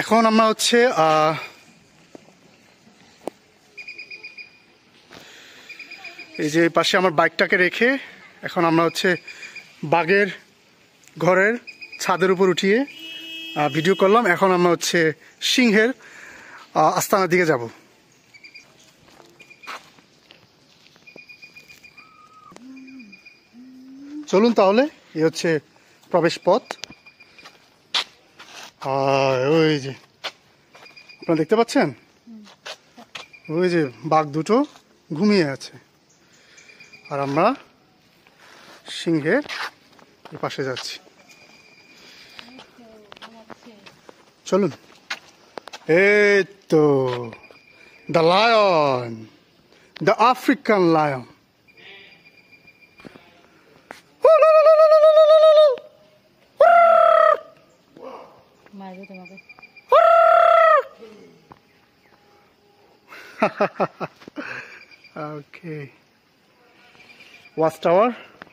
এখন আমরা হচ্ছে এই যে পাশে আমার বাইকটাকে রেখে এখন আমরা হচ্ছে বাঘের ঘরের ছাদের উপর উঠিয়ে ভিডিও করলাম। এখন আমরা হচ্ছে সিংহের আস্তানার দিকে যাব। চলুন তাহলে, এই হচ্ছে প্রবেশ পথ। ওই যে আপনারা দেখতে পাচ্ছেন, ওই যে বাঘ দুটো ঘুমিয়ে আছে, আর আমরা সিংহের পাশে যাচ্ছি। চলুন, এই তো the lion, the African lion. Okay. Watchtower.